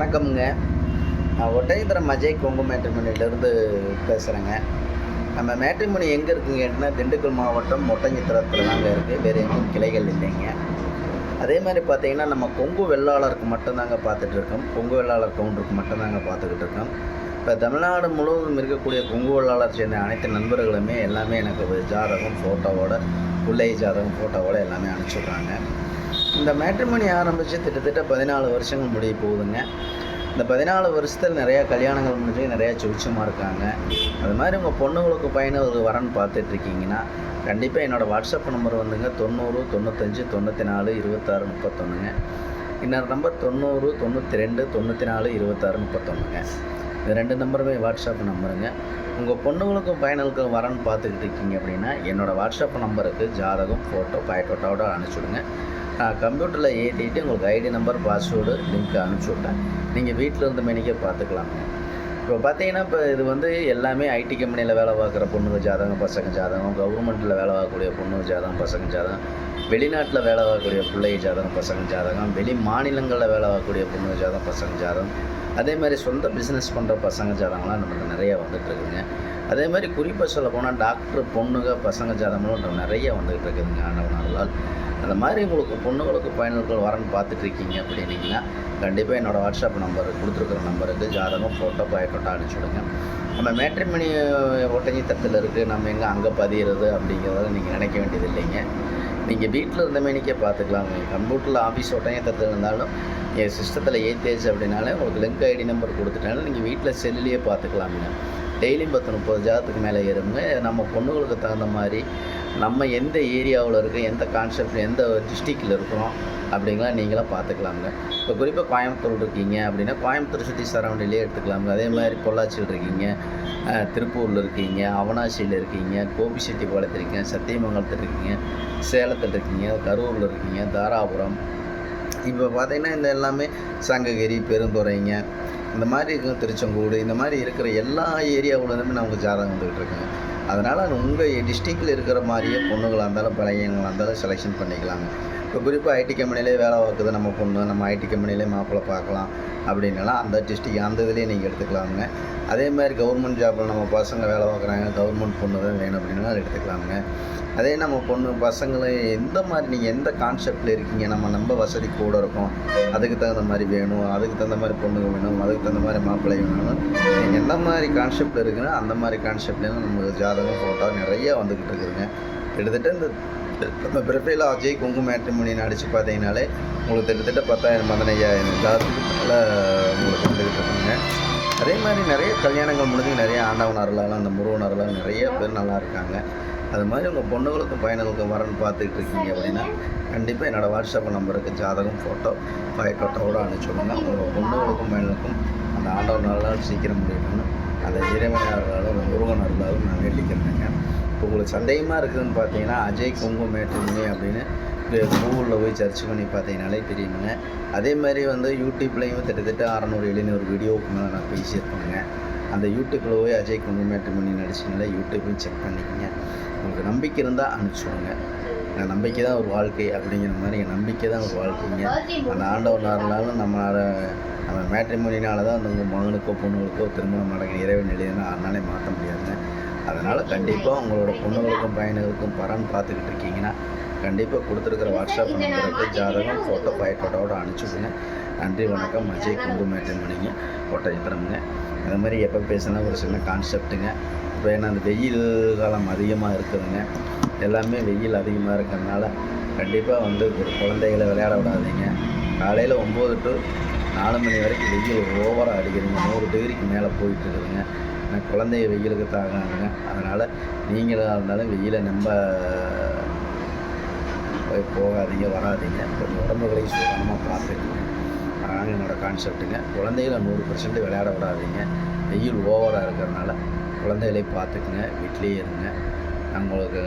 வணக்கம்ங்க. நான் ஒட்டஞ்சத்திரம் அஜய் கொங்கு மேட்ரிமோனியிலேருந்து பேசுகிறேங்க. நம்ம மேட்ரிமோனி எங்கே இருக்குங்கன்னா, திண்டுக்கல் மாவட்டம் ஒட்டஞ்சத்திரத்தில் தாங்க இருக்குது. வேறு எங்கும் கிளைகள் இல்லைங்க. அதே மாதிரி பார்த்தீங்கன்னா, நம்ம கொங்கு வெள்ளாளருக்கு மட்டும்தாங்க பார்த்துட்ருக்கோம். கொங்கு வெள்ளாளர் கவுண்டருக்கு மட்டும்தாங்க பார்த்துக்கிட்டு இருக்கோம். இப்போ தமிழ்நாடு முழுவதும் இருக்கக்கூடிய கொங்கு வெள்ளாளர் சேர்ந்த அனைத்து நண்பர்களுமே எல்லாமே எனக்கு ஒரு ஜாதகம் ஃபோட்டோவோட, பிள்ளை ஜாதகம் ஃபோட்டோவோட எல்லாமே அனுப்பிச்சுட்றாங்க. இந்த மேட்ரிமோனி ஆரம்பித்து கிட்டத்தட்ட 14 வருஷங்கள் முடிய போகுதுங்க. இந்த 14 வருஷத்தில் நிறையா கல்யாணங்கள் முடிஞ்சு நிறையா சுவிச்சமாக இருக்காங்க. அது மாதிரி உங்கள் பொண்ணுங்களுக்கு பையனை ஒரு வரன் பார்த்துட்ருக்கீங்கன்னா, கண்டிப்பாக என்னோடய வாட்ஸ்அப் நம்பர் வந்துங்க 90 95 94 26 31ங்க. இன்னொரு நம்பர் 90 92 94 26 31ங்க. இந்த 2 நம்பருமே வாட்ஸ்அப் நம்பருங்க. உங்கள் பொண்ணுங்களுக்கும் பையனுக்கும் வரன் பார்த்துக்கிட்டு இருக்கீங்க அப்படின்னா, என்னோடய வாட்ஸ்அப் நம்பருக்கு ஜாதகம், ஃபோட்டோ, பயோடேட்டாவோட அனுப்பிச்சுடுங்க. நான் கம்ப்யூட்டரில் ஏற்றிட்டு உங்களுக்கு ஐடி நம்பர், பாஸ்வேர்டு, லிங்க் அனுப்பிச்சி விட்டேன். நீங்கள் வீட்டில் இருந்து மேனிக்கே பார்த்துக்கலாங்க. இப்போ பார்த்தீங்கன்னா, இப்போ இது வந்து எல்லாமே ஐடி கம்பெனியில் வேலை பார்க்குற பொண்ணுங்க ஜாதகம், பசங்க ஜாதகம், கவர்மெண்ட்டில் வேலை பார்க்கக்கூடிய பொண்ணுங்க ஜாதகம், பசங்க ஜாதகம், வெளிநாட்டில் வேலை பார்க்கக்கூடிய பிள்ளை ஜாதகம், பசங்க ஜாதகம், வெளி மாநிலங்களில் வேலை பார்க்கக்கூடிய பொண்ணுங்க ஜாதகம், பசங்க ஜாதகம், அதே மாதிரி சொந்த பிஸ்னஸ் பண்ணுற பசங்க ஜாதகம்லாம் நம்மளுக்கு நிறையா வந்துட்டுருக்குங்க. அதே மாதிரி குறிப்பாக சொல்ல போனால் டாக்டர் பொண்ணுங்க பசங்க ஜாதகங்களும் நிறைய வந்துகிட்டு இருக்குதுங்க ஆண்டவனால். அந்த மாதிரி உங்களுக்கு பொண்ணுங்களுக்கு பையன்கள் வரன்னு பார்த்துட்ருக்கீங்க அப்படின்னீங்கன்னா, கண்டிப்பாக என்னோடய வாட்ஸ்அப் நம்பர் கொடுத்துருக்குற நம்பருக்கு ஜாதகம், ஃபோட்டோ, பயோடேட்டா அனுப்பிச்சுடுங்க. நம்ம மேட்ரிமோனி ஒட்டஞ்சத்திரத்தில் இருக்குது, நம்ம எங்கே அங்கே பதிகிறது அப்படிங்கிறத நீங்கள் நினைக்க வேண்டியது இல்லைங்க. நீங்கள் வீட்டில் இருந்த மேனிக்கே பார்த்துக்கலாங்க. கம்ப்யூட்டரில் ஆஃபீஸ் ஒட்டஞ்சத்திரத்தில் இருந்தாலும் என் சிஸ்டத்தில் ஏற்றியாச்சு அப்படின்னாலே உங்களுக்கு லிங்க் ஐடி நம்பர் கொடுத்துட்டாலும் நீங்கள் வீட்டில் செல்லுலேயே பார்த்துக்கலாமுங்க. டெய்லியும் 10-30 ஜாதத்துக்கு மேலே ஏறுங்க. நம்ம பொண்ணுங்களுக்கு தகுந்த மாதிரி நம்ம எந்த ஏரியாவில் இருக்குது, எந்த கான்செப்ட், எந்த டிஸ்ட்ரிக்டில் இருக்கிறோம் அப்படிங்கலாம் நீங்களாம் பார்த்துக்கலாங்க. இப்போ குறிப்பாக கோயம்புத்தூர் இருக்கீங்க அப்படின்னா, கோயம்புத்தூர் சுற்றி சரௌண்டிங்லேயே எடுத்துக்கலாங்க. அதே மாதிரி பொள்ளாச்சியில் இருக்கீங்க, திருப்பூரில் இருக்கீங்க, அவனாசியில் இருக்கீங்க, கோபிச்செட்டிப்பாளையத்தில் இருக்கீங்க, சத்தியமங்கலத்தில் இருக்கீங்க, சேலத்தில் இருக்கீங்க, கரூரில் இருக்கீங்க, தாராபுரம், இப்போ பார்த்தீங்கன்னா இந்த எல்லாமே சங்ககிரி, பெருந்துறைங்க, இந்த மாதிரி இருக்கும், திருச்செங்கோடு, இந்த மாதிரி இருக்கிற எல்லா ஏரியாவுலேருந்துமே நமக்கு ஜாதகம் வந்துக்கிட்டு இருக்குங்க. அதனால் உங்கள் டிஸ்ட்ரிக்டில் இருக்கிற மாதிரியே பொண்ணுங்களாக இருந்தாலும் பையன்களாக இருந்தாலும் செலெக்ஷன் பண்ணிக்கலாங்க. இப்போ குறிப்பாக ஐடி கம்பெனிலே வேலை பார்க்குது நம்ம பொண்ணு, நம்ம ஐடி கம்பெனிலே மாப்பிள்ளை பார்க்கலாம் அப்படின்னாலாம் அந்த டிஸ்ட்ரிக் அந்த இதுலேயே நீங்கள் எடுத்துக்கலாமுங்க. அதே மாதிரி கவர்மெண்ட் ஜாப்பில் நம்ம பசங்க வேலை பார்க்குறாங்க, கவர்மெண்ட் பொண்ணு தான் வேணும் அப்படின்னா அதை எடுத்துக்கலாமுங்க. அதே நம்ம பொண்ணு பசங்களை எந்த மாதிரி நீங்கள் எந்த கான்செப்டில் இருக்கீங்க, நம்ம வசதி கூட இருக்கும், அதுக்கு தகுந்த மாதிரி வேணும், அதுக்கு தகுந்த மாதிரி பொண்ணுங்க வேணும், அதுக்கு தகுந்த மாதிரி மாப்பிள்ளை வேணும், நீங்கள் எந்த மாதிரி கான்செப்டில் இருக்குன்னா அந்த மாதிரி கான்செப்ட்லேயும் நமக்கு ஜாதகம், ஃபோட்டோ நிறையா வந்துக்கிட்டு இருக்குதுங்க. கிட்டத்தட்ட இந்த நம்ம ப்ரொஃபைல் அஜய் கொங்கு மேட்ரிமோனின்னு அடித்து பார்த்தீங்கனாலே உங்களுக்கு கிட்டத்தட்ட 10,000 15,000 ஜாதகத்துக்கு மேலே உங்களுக்கு வந்துக்கிட்டு இருக்குங்க. அதே மாதிரி நிறைய கல்யாணங்கள் முடிஞ்சு நிறைய ஆண்டவன் அருளால், அந்த முருகன் அருளால் நிறைய பேர் நல்லா இருக்காங்க. அது மாதிரி உங்கள் பொண்ணுங்களுக்கும் பையனுக்கும் வரன்னு பார்த்துக்கிட்டு இருக்கீங்க அப்படின்னா, கண்டிப்பாக என்னோடய வாட்ஸ்அப் நம்பருக்கு ஜாதகம், ஃபோட்டோ, பயோடேட்டாவோடு அனுப்பிச்சுடுங்க. உங்கள் பொண்ணுங்களுக்கும் பையனுக்கும் அந்த ஆண்டவன் அருளால் சீக்கிரம் முடியணும்னு அந்த இறைவன் அருளாலும், அந்த முருகன் அருளாலும் நான் வேண்டிக்கிறேங்க. இப்போ உங்களுக்கு சந்தேகமாக இருக்குதுன்னு பார்த்தீங்கன்னா, அஜய் கொங்கு மேட்ரிமோனி அப்படின்னு கூகுளில் போய் சர்ச் பண்ணி பார்த்தீங்கனாலே தெரியுங்க. அதே மாதிரி வந்து யூடியூப்லேயும் கிட்டத்தட்ட 600-700 வீடியோவுக்கு மேலே நான் பேசியிருப்பேங்க. அந்த யூடியூப்பில் போய் அஜய் கொங்கு மேட்ரிமோனி நடிச்சிங்கனால யூடியூப்பையும் செக் பண்ணிக்கோங்க. உங்களுக்கு நம்பிக்கை இருந்தால் அனுப்பிச்சுடுங்க. நம்பிக்கை தான் ஒரு வாழ்க்கை அப்படிங்கிற மாதிரி என் நம்பிக்கை தான் ஒரு வாழ்க்கைங்க. அந்த ஆண்டவன் இருந்தாலும் நம்ம மேட்ரிமோனினால தான் அந்த உங்கள் மகனுக்கோ பொண்ணுங்களுக்கோ திருமணம் நடக்கிற இறைவன் நிலையினா அதனாலே மாற்ற முடியாதுங்க. அதனால் கண்டிப்பாக உங்களோட பொண்ணுங்களுக்கும் பையனுங்களுக்கும் பரன் பார்த்துக்கிட்டு இருக்கீங்கன்னா, கண்டிப்பாக கொடுத்துருக்கிற வாட்ஸ்அப் நம்பருக்கு ஜாதகம், ஃபோட்டோ, பயோடேட்டாவோட அனுப்பிச்சுடுங்க. நன்றி, வணக்கம். அஜய் கொங்கு மேட்ரிமோனிங்க, ஒட்டஞ்சத்திரம்ங்க. இந்த மாதிரி எப்போ பேசினா ஒரு சின்ன கான்செப்ட்டுங்க. இப்போ ஏன்னா அந்த வெயில் காலம் அதிகமாக இருக்குதுங்க, எல்லாமே வெயில் அதிகமாக இருக்கிறதுனால கண்டிப்பாக வந்து ஒரு குழந்தைகளை விளையாட விடாதீங்க. காலையில் 9 to 4 மணி வரைக்கும் வெயில் ஓவராக அடிக்குதுங்க. 100 டிகிரிக்கு மேலே போயிட்டுருக்குதுங்க. குழந்தைய வெயிலுக்கு தாங்காதுங்க. அதனால் நீங்களாக இருந்தாலும் வெயிலை நம்ப போகாதீங்க, வராதிங்க. கொஞ்சம் உடம்புகளையும் சுத்தமாக பார்த்துக்குங்க. அதான் என்னோடய கான்செப்ட்டுங்க. குழந்தைகளை 100% விளையாட விடாதீங்க. வெயில் ஓவராக இருக்கிறதுனால குழந்தைகளை பார்த்துக்குங்க, வீட்டிலேயே இருங்க. நான் உங்களுக்கு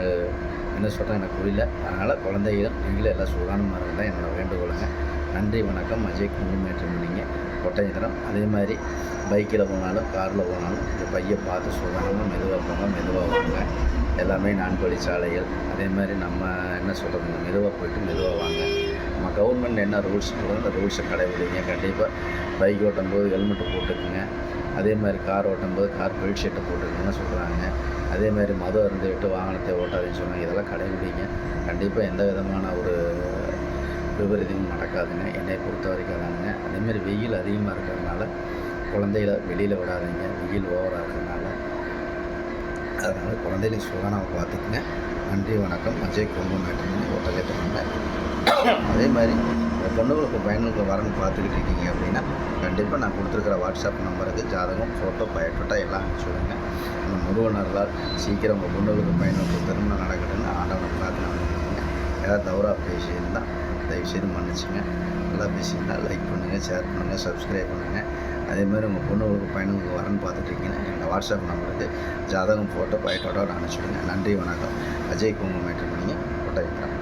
என்ன சொல்கிறேன் எனக்கு புரியல. அதனால் குழந்தைகளும் நீங்களும் எல்லாம் சுகாதாரமாக இருந்தால் என்னோடய வேண்டுகோளுங்க. நன்றி, வணக்கம். அஜய் கொங்கு மேட்ரிமோனிங்க, ஒட்டஞ்சத்திரம். அதே மாதிரி பைக்கில் போனாலும் காரில் போனாலும் இந்த பையை பார்த்து சுகாதாரமாக மெதுவாக போங்க, மெதுவாக வாங்க. எல்லாமே 4 வழி சாலைகள். அதே மாதிரி நம்ம என்ன சொல்கிறதுங்க, மெதுவாக போய்ட்டு மெதுவாக வாங்க. நம்ம கவர்மெண்ட் என்ன ரூல்ஸ் போடுறோ அந்த ரூல்ஸை கடைபிடிங்க. கண்டிப்பாக பைக் ஓட்டும்போது ஹெல்மெட்டு போட்டுக்குங்க. அதே மாதிரி கார் ஓட்டும்போது கார் பெல்ட் ஷீட்டை போட்டுக்குங்கன்னு சொல்கிறாங்க. அதே மாதிரி மது அருந்திவிட்டு வாகனத்தை ஓட்டாதேன்னு சொல்கிறாங்க. இதெல்லாம் கடைபிடிங்க. கண்டிப்பாக எந்த விதமான ஒரு விபரீதமும் நடக்காதுங்க. என்னை பொறுத்த வரைக்கும் அதாங்க. அதேமாதிரி வெயில் அதிகமாக இருக்கிறதுனால குழந்தைகளை வெளியில் விடாதீங்க. வெயில் ஓவராக இருக்கிறதுனால. அதனால் குழந்தைகளை சுகாதாரமாக பார்த்துக்குங்க. நன்றி, வணக்கம். அஜய் கொங்கு மேட்ரிமோனி ஒட்டஞ்சத்திரங்க. அதே மாதிரி இந்த பொண்ணுங்களுக்கு பையனுக்கு வரன்னு பார்த்துக்கிட்டு இருக்கீங்க அப்படின்னா கண்டிப்பாக நான் கொடுத்துருக்குற வாட்ஸ்அப் நம்பருக்கு ஜாதகம், ஃபோட்டோ, பயோட்டோட்டா எல்லாம் அனுப்பிச்சி விடுங்க. அந்த முருகனர்களால் சீக்கிரம் உங்கள் பொண்ணுங்களுக்கு பையனுக்கு திருமணம் நடக்கட்டுன்னு ஆண்டவனை பிரார்த்தனை பண்ணிக்கோங்க. ஏதாவது தவறாக பேசியிருந்தால் தயவுசெய்து மன்னிச்சுங்க. நல்லா பேசியிருந்தால் லைக் பண்ணுங்கள், ஷேர் பண்ணுங்கள், சப்ஸ்கிரைப் பண்ணுங்கள். அதேமாதிரி உங்கள் பொண்ணுங்களுக்கு பையனுக்கு வரன்னு பார்த்துட்டு இருக்கீங்கன்னா எங்கள் வாட்ஸ்அப் நம்பருக்கு ஜாதகம், ஃபோட்டோ, பயோட்டோட்டா அனுப்பிச்சி விடுங்க. நன்றி, வணக்கம். அஜய் கொங்கு மேட்ரிமோனி ஒட்டஞ்சத்திரம்.